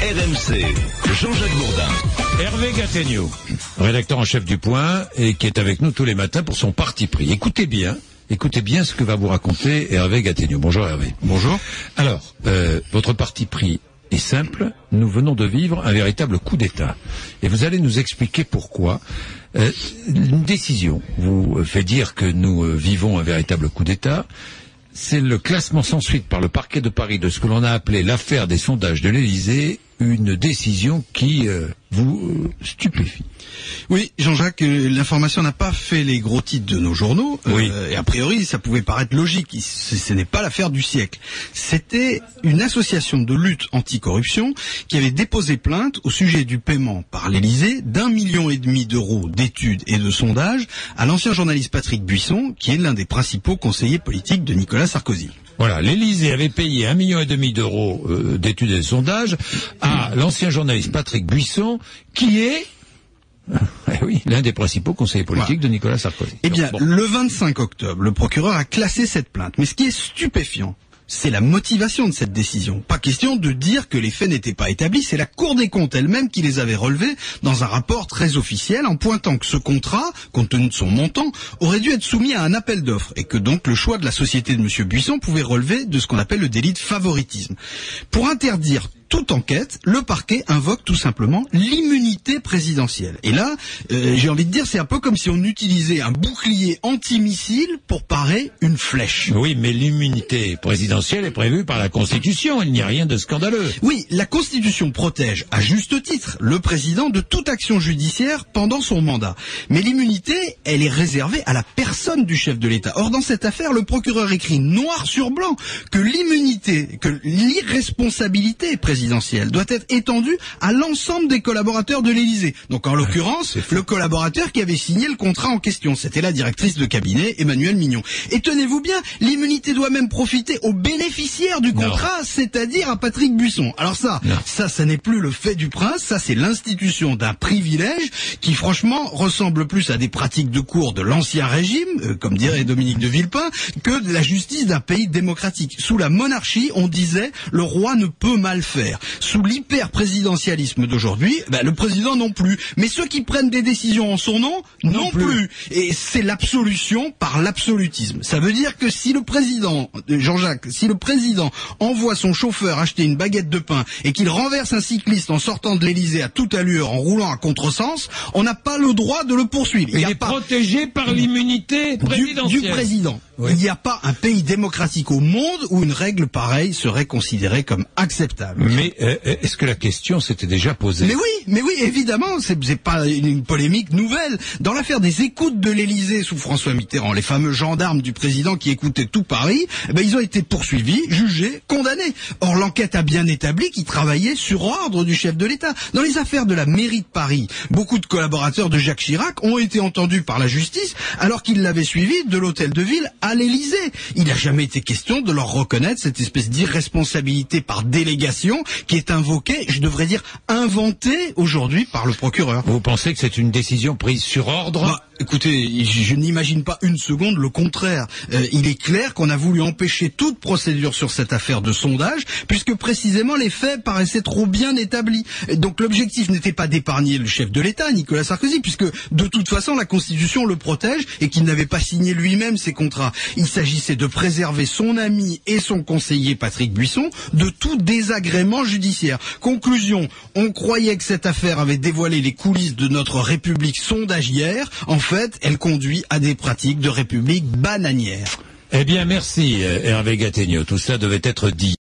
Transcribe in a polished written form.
RMC, Jean-Jacques Bourdin. Hervé Gattegno, rédacteur en chef du Point, et qui est avec nous tous les matins pour son parti pris. Écoutez bien ce que va vous raconter Hervé Gattegno. Bonjour Hervé. Bonjour. Alors, votre parti pris est simple. Nous venons de vivre un véritable coup d'État. Et vous allez nous expliquer pourquoi. Une décision vous fait dire que nous vivons un véritable coup d'État. C'est le classement sans suite par le parquet de Paris de ce que l'on a appelé l'affaire des sondages de l'Élysée, une décision qui vous stupéfie. Oui, Jean-Jacques, l'information n'a pas fait les gros titres de nos journaux. Oui. Et a priori, ça pouvait paraître logique. Ce n'est pas l'affaire du siècle. C'était une association de lutte anticorruption qui avait déposé plainte au sujet du paiement par l'Élysée d'1,5 million d'euros d'études et de sondages à l'ancien journaliste Patrick Buisson, qui est l'un des principaux conseillers politiques de Nicolas Sarkozy. Voilà, l'Élysée avait payé 1,5 million d'euros d'études et de sondages à l'ancien journaliste Patrick Buisson, qui est l'un des principaux conseillers politiques de Nicolas Sarkozy. Eh bien, le 25 octobre, le procureur a classé cette plainte. Mais ce qui est stupéfiant, c'est la motivation de cette décision. Pas question de dire que les faits n'étaient pas établis, c'est la Cour des comptes elle-même qui les avait relevés dans un rapport très officiel en pointant que ce contrat, compte tenu de son montant, aurait dû être soumis à un appel d'offres et que donc le choix de la société de M. Buisson pouvait relever de ce qu'on appelle le délit de favoritisme. Pour interdire toute enquête, le parquet invoque tout simplement l'immunité présidentielle. Et là, j'ai envie de dire, c'est un peu comme si on utilisait un bouclier antimissile pour parer une flèche. Oui, mais l'immunité présidentielle est prévue par la Constitution, il n'y a rien de scandaleux. Oui, la Constitution protège, à juste titre, le président de toute action judiciaire pendant son mandat. Mais l'immunité, elle est réservée à la personne du chef de l'État. Or, dans cette affaire, le procureur écrit noir sur blanc que l'immunité, que l'irresponsabilité présidentielle doit être étendue à l'ensemble des collaborateurs de l'Élysée. Donc en l'occurrence, le collaborateur qui avait signé le contrat en question, c'était la directrice de cabinet, Emmanuelle Mignon. Et tenez-vous bien, l'immunité doit même profiter aux bénéficiaires du contrat, c'est-à-dire à Patrick Buisson. Alors ça n'est plus le fait du prince, ça c'est l'institution d'un privilège qui franchement ressemble plus à des pratiques de cour de l'ancien régime, comme dirait Dominique de Villepin, que de la justice d'un pays démocratique. Sous la monarchie, on disait, le roi ne peut mal faire. Sous l'hyper-présidentialisme d'aujourd'hui, le président non plus. Mais ceux qui prennent des décisions en son nom, non plus. Et c'est l'absolution par l'absolutisme. Ça veut dire que si le président, Jean-Jacques, si le président envoie son chauffeur acheter une baguette de pain et qu'il renverse un cycliste en sortant de l'Élysée à toute allure en roulant à contresens, on n'a pas le droit de le poursuivre. Il est protégé par l'immunité présidentielle. Du président. Oui. Il n'y a pas un pays démocratique au monde où une règle pareille serait considérée comme acceptable. Mais est-ce que la question s'était déjà posée? Mais oui, évidemment, c'est pas une polémique nouvelle. Dans l'affaire des écoutes de l'Élysée sous François Mitterrand, les fameux gendarmes du président qui écoutaient tout Paris, ils ont été poursuivis, jugés, condamnés. Or, l'enquête a bien établi qu'ils travaillaient sur ordre du chef de l'État. Dans les affaires de la mairie de Paris, beaucoup de collaborateurs de Jacques Chirac ont été entendus par la justice alors qu'ils l'avaient suivi de l'hôtel de ville à l'Élysée. Il n'a jamais été question de leur reconnaître cette espèce d'irresponsabilité par délégation qui est invoquée, je devrais dire inventée aujourd'hui par le procureur. Vous pensez que c'est une décision prise sur ordre? Écoutez, je n'imagine pas une seconde le contraire. Il est clair qu'on a voulu empêcher toute procédure sur cette affaire de sondage, puisque précisément les faits paraissaient trop bien établis. Et donc l'objectif n'était pas d'épargner le chef de l'État, Nicolas Sarkozy, puisque de toute façon la Constitution le protège et qu'il n'avait pas signé lui-même ses contrats. Il s'agissait de préserver son ami et son conseiller Patrick Buisson de tout désagrément judiciaire. Conclusion, on croyait que cette affaire avait dévoilé les coulisses de notre République sondagière. En fait, elle conduit à des pratiques de République bananière. Eh bien, merci Hervé Gattegno. Tout cela devait être dit.